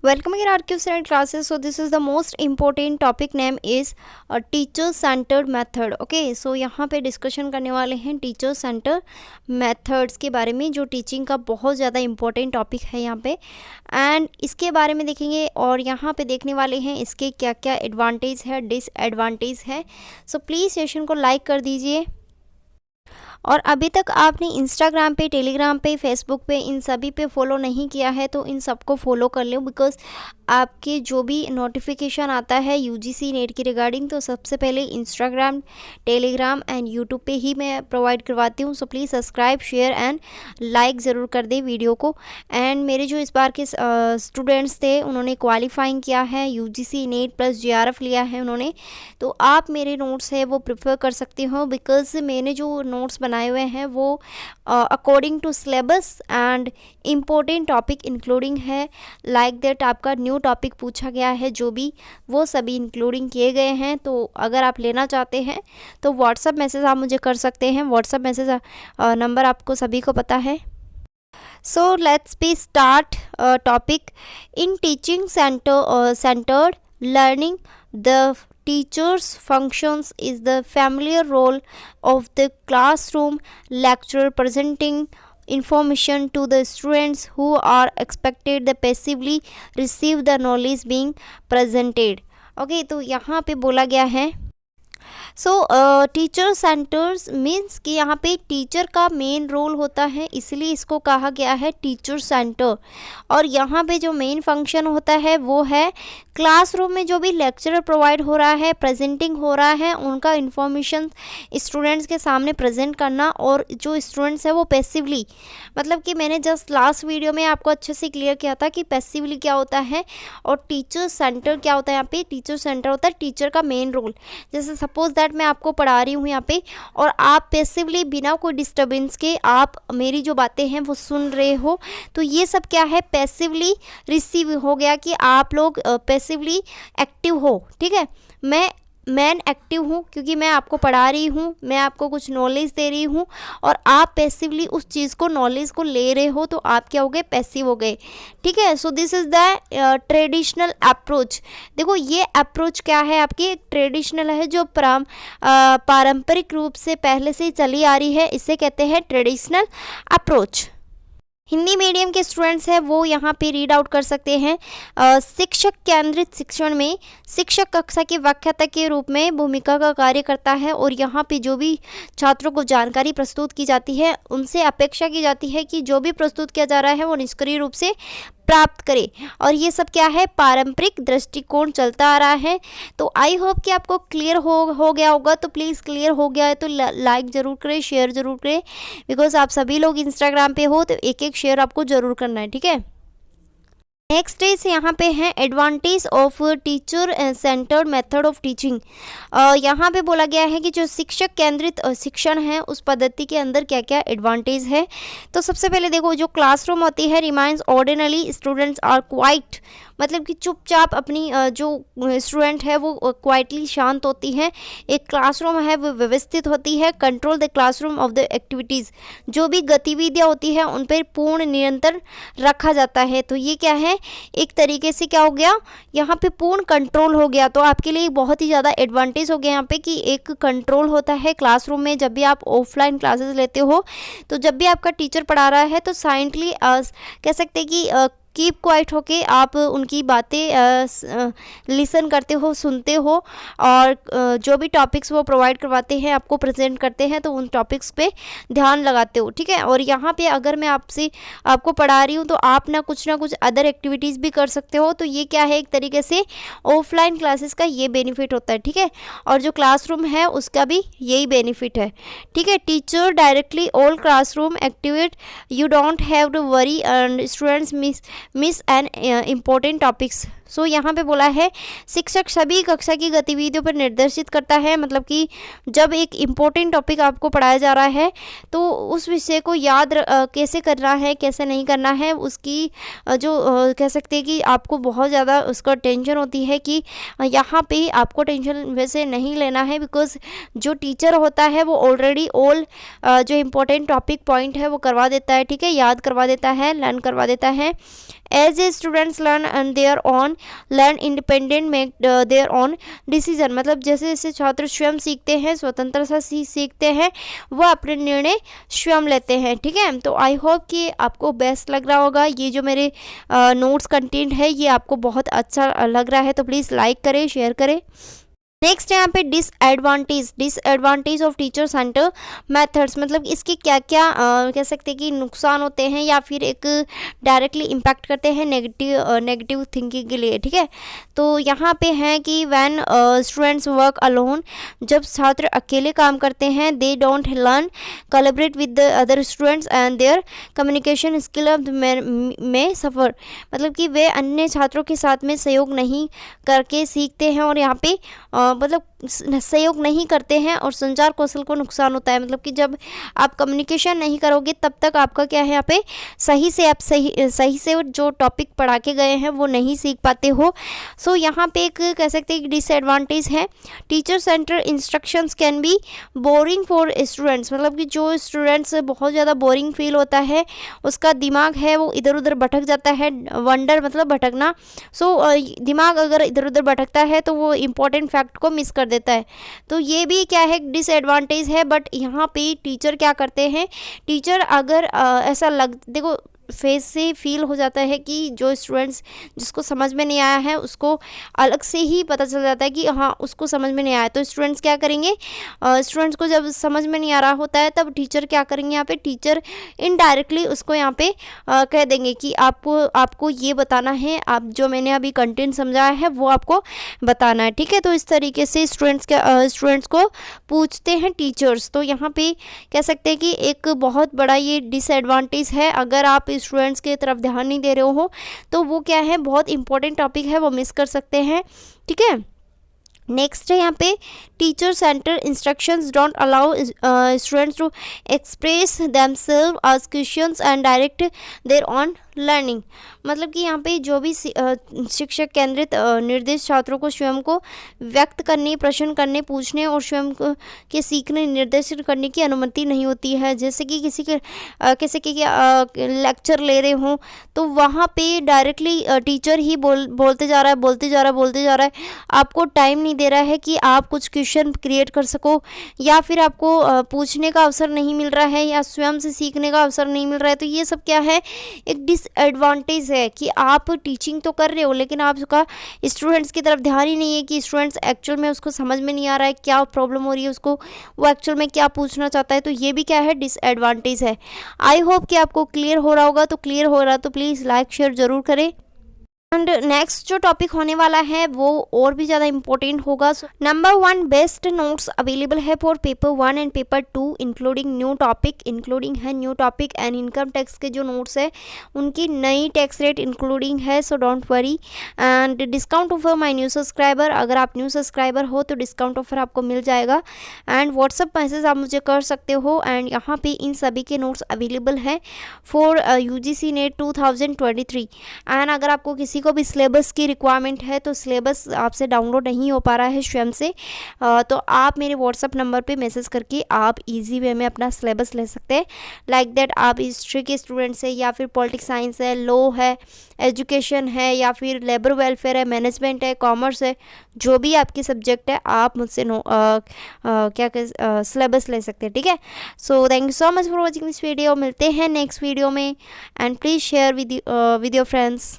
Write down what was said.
Welcome here RQ student classes. So this is the most important topic name is teacher centered method. Okay, so यहाँ पे discussion करने वाले हैं teacher centre methods के बारे में, जो टीचिंग का बहुत ज़्यादा इम्पोर्टेंट टॉपिक है यहाँ पे, एंड इसके बारे में देखेंगे और यहाँ पे देखने वाले हैं इसके क्या क्या एडवांटेज है, डिसएडवांटेज है। सो प्लीज़ सेशन को लाइक कर दीजिए। और अभी तक आपने इंस्टाग्राम पे, टेलीग्राम पे, फेसबुक पे, इन सभी पे फॉलो नहीं किया है तो इन सबको फॉलो कर लो, बिकॉज आपके जो भी नोटिफिकेशन आता है यूजीसी नेट की रिगार्डिंग, तो सबसे पहले इंस्टाग्राम, टेलीग्राम एंड यूट्यूब पे ही मैं प्रोवाइड करवाती हूँ। So please subscribe, share and like ज़रूर कर दें वीडियो को। एंड मेरे जो इस बार के स्टूडेंट्स थे उन्होंने क्वालिफाइंग किया है, यूजीसी नेट प्लस जेआरएफ लिया है उन्होंने, तो आप मेरे नोट्स है वो प्रेफर कर सकते हो, बिकॉज मैंने जो नोट्स बनाए हुए हैं वो according to syllabus and important topic including है, लाइक दैट आपका न्यू टॉपिक पूछा गया है जो भी, वो सभी इंक्लूडिंग किए गए हैं। तो अगर आप लेना चाहते हैं तो व्हाट्सअप मैसेज आप मुझे कर सकते हैं। व्हाट्सअप मैसेज नंबर आपको सभी को पता है। So let's be start topic in teaching centered learning. The teacher's functions is the familiar role of the classroom lecturer presenting information to the students who are expected to passively receive the knowledge being presented. Okay, तो यहाँ पे बोला गया है सो teacher centres means कि यहाँ पे teacher का मेन रोल होता है, इसलिए इसको कहा गया है टीचर सेंटर। और यहाँ पे जो मेन फंक्शन होता है वो है क्लासरूम में जो भी लेक्चरर प्रोवाइड हो रहा है, प्रेजेंटिंग हो रहा है, उनका इन्फॉर्मेशन स्टूडेंट्स के सामने प्रेजेंट करना। और जो स्टूडेंट्स है वो पैसिवली, मतलब कि मैंने जस्ट लास्ट वीडियो में आपको अच्छे से क्लियर किया था कि पैसिवली क्या होता है और टीचर सेंटर क्या होता है। यहाँ पे टीचर सेंटर होता है टीचर का मेन रोल। जैसे सपोज दैट मैं आपको पढ़ा रही हूँ यहाँ पे और आप पैसिवली बिना कोई डिस्टर्बेंस के आप मेरी जो बातें हैं वो सुन रहे हो, तो ये सब क्या है, पैसिवली रिसीव हो गया कि आप लोग पैसिवली एक्टिव हो। ठीक है, मैं एक्टिव हूँ क्योंकि मैं आपको पढ़ा रही हूँ, मैं आपको कुछ नॉलेज दे रही हूँ और आप पैसिवली उस चीज़ को, नॉलेज को ले रहे हो, तो आप क्या हो गए, पैसिव हो गए। ठीक है, so this is the traditional approach. देखो ये अप्रोच क्या है, आपकी ट्रेडिशनल है, जो पारंपरिक रूप से पहले से चली आ रही है, इसे कहते हैं ट्रेडिशनल अप्रोच। हिंदी मीडियम के स्टूडेंट्स हैं वो यहाँ पे रीड आउट कर सकते हैं। शिक्षक केंद्रित शिक्षण में शिक्षक कक्षा के व्याख्याता के रूप में भूमिका का कार्य करता है और यहाँ पे जो भी छात्रों को जानकारी प्रस्तुत की जाती है उनसे अपेक्षा की जाती है कि जो भी प्रस्तुत किया जा रहा है वो निष्क्रिय रूप से प्राप्त करे। और ये सब क्या है, पारंपरिक दृष्टिकोण चलता आ रहा है। तो आई होप कि आपको क्लियर हो गया होगा। तो प्लीज़ क्लियर हो गया है तो लाइक ज़रूर करें, शेयर ज़रूर करें, बिकॉज आप सभी लोग इंस्टाग्राम पे हो तो एक एक शेयर आपको ज़रूर करना है। ठीक है, नेक्स्ट इज यहाँ पे है advantage of teacher centred method of teaching. यहाँ पे बोला गया है कि जो शिक्षक केंद्रित शिक्षण है उस पद्धति के अंदर क्या क्या एडवांटेज है। तो सबसे पहले देखो, जो क्लासरूम होती है remains ordinary students are quite, मतलब कि चुपचाप अपनी जो स्टूडेंट है वो क्वाइटली शांत होती है। एक क्लासरूम है वो व्यवस्थित होती है। Control the classroom of the activities, जो भी गतिविधियाँ होती है उन पर पूर्ण नियंत्रण रखा जाता है। तो ये क्या है, एक तरीके से क्या हो गया, यहाँ पे पूर्ण कंट्रोल हो गया। तो आपके लिए बहुत ही ज़्यादा एडवांटेज हो गया यहाँ पे कि एक कंट्रोल होता है क्लासरूम में। जब भी आप ऑफलाइन क्लासेस लेते हो तो जब भी आपका टीचर पढ़ा रहा है तो साइलेंटली कह सकते हैं कि कीप क्वाइट होके आप उनकी बातें लिसन करते हो, सुनते हो, और जो भी टॉपिक्स वो प्रोवाइड करवाते हैं, आपको प्रेजेंट करते हैं, तो उन टॉपिक्स पे ध्यान लगाते हो। ठीक है, और यहाँ पे अगर मैं आपको पढ़ा रही हूँ तो आप ना कुछ अदर एक्टिविटीज़ भी कर सकते हो। तो ये क्या है, एक तरीके से ऑफलाइन क्लासेस का ये बेनिफिट होता है। ठीक है, और जो क्लासरूम है उसका भी यही बेनिफिट है। ठीक है, teacher directly all classroom activate, you don't have to worry and students miss an important topics. So यहाँ पे बोला है शिक्षक सभी कक्षा की गतिविधियों पर निर्देशित करता है, मतलब कि जब एक इम्पोर्टेंट टॉपिक आपको पढ़ाया जा रहा है तो उस विषय को याद कैसे करना है, कैसे नहीं करना है, उसकी जो कह सकते हैं कि आपको बहुत ज़्यादा उसका टेंशन होती है कि यहाँ पे आपको टेंशन वैसे नहीं लेना है, बिकॉज जो टीचर होता है वो ऑलरेडी ऑल जो इम्पोर्टेंट टॉपिक पॉइंट है वो करवा देता है। ठीक है, याद करवा देता है, लर्न करवा देता है। As a students learn their own learn independent make their own decision, मतलब जैसे जैसे छात्र स्वयं सीखते हैं, स्वतंत्रता से सीखते हैं, वह अपने निर्णय स्वयं लेते हैं। ठीक है, तो आई होप कि आपको बेस्ट लग रहा होगा। ये जो मेरे नोट्स कंटेंट है ये आपको बहुत अच्छा लग रहा है तो प्लीज़ लाइक करें, शेयर करें। नेक्स्ट यहाँ पे disadvantage of teacher centre methods, मतलब इसके क्या क्या कह सकते हैं कि नुकसान होते हैं या फिर एक डायरेक्टली इम्पैक्ट करते हैं नेगेटिव थिंकिंग के लिए। ठीक है, तो यहाँ पे हैं कि व्हेन स्टूडेंट्स वर्क अलोन, जब छात्र अकेले काम करते हैं, they don't learn collaborate with the other students and there communication skill में सफ़र, मतलब कि वे अन्य छात्रों के साथ में सहयोग नहीं करके सीखते हैं और यहाँ पे मतलब सहयोग नहीं करते हैं और संचार कौशल को नुकसान होता है। मतलब कि जब आप कम्युनिकेशन नहीं करोगे तब तक आपका क्या है, यहाँ पे सही से जो टॉपिक पढ़ा के गए हैं वो नहीं सीख पाते हो। सो यहाँ पे एक कह सकते हैं कि डिसएडवांटेज है, teacher centre instructions can be boring for students, मतलब कि जो स्टूडेंट्स बहुत ज़्यादा बोरिंग फील होता है, उसका दिमाग है वो इधर उधर भटक जाता है, वंडर मतलब भटकना। सो दिमाग अगर इधर उधर भटकता है तो वो इम्पोर्टेंट फैक्ट को मिस कर देता है, तो ये भी क्या है, डिसएडवांटेज है। बट यहाँ पे टीचर क्या करते हैं, टीचर अगर ऐसा देखो फेस से फील हो जाता है कि जो स्टूडेंट्स जिसको समझ में नहीं आया है उसको अलग से ही पता चल जाता है कि हाँ उसको समझ में नहीं आया, तो स्टूडेंट्स क्या करेंगे, स्टूडेंट्स को जब समझ में नहीं आ रहा होता है तब टीचर क्या करेंगे, यहाँ पे टीचर इनडायरेक्टली उसको यहाँ पे कह देंगे कि आपको ये बताना है, आप जो मैंने अभी कंटेंट समझाया है वो आपको बताना है। ठीक है, तो इस तरीके से स्टूडेंट्स को पूछते हैं टीचर्स। तो यहाँ पे कह सकते हैं कि एक बहुत बड़ा ये डिसएडवांटेज है, अगर आप स्टूडेंट्स की तरफ ध्यान नहीं दे रहे हो तो वो क्या है, बहुत इंपॉर्टेंट टॉपिक है, वो मिस कर सकते हैं। ठीक है, नेक्स्ट है यहाँ पे teacher centre instructions don't allow students to express themselves ask questions and direct their own learning, मतलब कि यहाँ पे जो भी शिक्षक केंद्रित निर्देश छात्रों को स्वयं को व्यक्त करने, प्रश्न करने, पूछने और स्वयं के सीखने, निर्देशित करने की अनुमति नहीं होती है। जैसे कि किसी के लेक्चर ले रहे हों तो वहाँ पे डायरेक्टली टीचर ही बोलते जा रहा है, आपको टाइम नहीं दे रहा है कि आप कुछ क्वेश्चन क्रिएट कर सको, या फिर आपको पूछने का अवसर नहीं मिल रहा है या स्वयं से सीखने का अवसर नहीं मिल रहा है। तो ये सब क्या है, एक डिसएडवांटेज है कि आप टीचिंग तो कर रहे हो लेकिन आपका स्टूडेंट्स की तरफ ध्यान ही नहीं है कि स्टूडेंट्स एक्चुअल में उसको समझ में नहीं आ रहा है, क्या प्रॉब्लम हो रही है उसको, वो एक्चुअल में क्या पूछना चाहता है। तो ये भी क्या है, डिसएडवांटेज है। आई होप कि आपको क्लियर हो रहा होगा, तो क्लियर हो रहा तो प्लीज़ लाइक शेयर ज़रूर करें। एंड नेक्स्ट जो टॉपिक होने वाला है वो और भी ज़्यादा इंपॉर्टेंट होगा। नंबर 1 बेस्ट नोट्स अवेलेबल है for paper 1 and paper 2 including new topic and income tax के जो नोट्स है उनकी नई टैक्स रेट इंक्लूडिंग है, so don't worry. And discount offer my new subscriber, अगर आप न्यू सब्सक्राइबर हो तो डिस्काउंट ऑफर आपको मिल जाएगा। एंड व्हाट्सअप मैसेज आप मुझे कर सकते हो। एंड यहाँ पे इन सभी के नोट्स अवेलेबल है फॉर UGC नेट 2023। एंड अगर आपको किसी को भी सिलेबस की रिक्वायरमेंट है तो सिलेबस आपसे डाउनलोड नहीं हो पा रहा है स्वयं से, तो आप मेरे व्हाट्सअप नंबर पे मैसेज करके आप इजी वे में अपना सिलेबस ले सकते हैं। लाइक दैट आप हिस्ट्री के स्टूडेंट्स है या फिर पॉलिटिक्स साइंस है, लॉ है, एजुकेशन है या फिर लेबर वेलफेयर है, मैनेजमेंट है, कॉमर्स है, जो भी आपकी सब्जेक्ट है आप मुझसे सिलेबस ले सकते हैं। ठीक है, so thank you so much for watching this video. मिलते हैं नेक्स्ट वीडियो में and please share with your friends.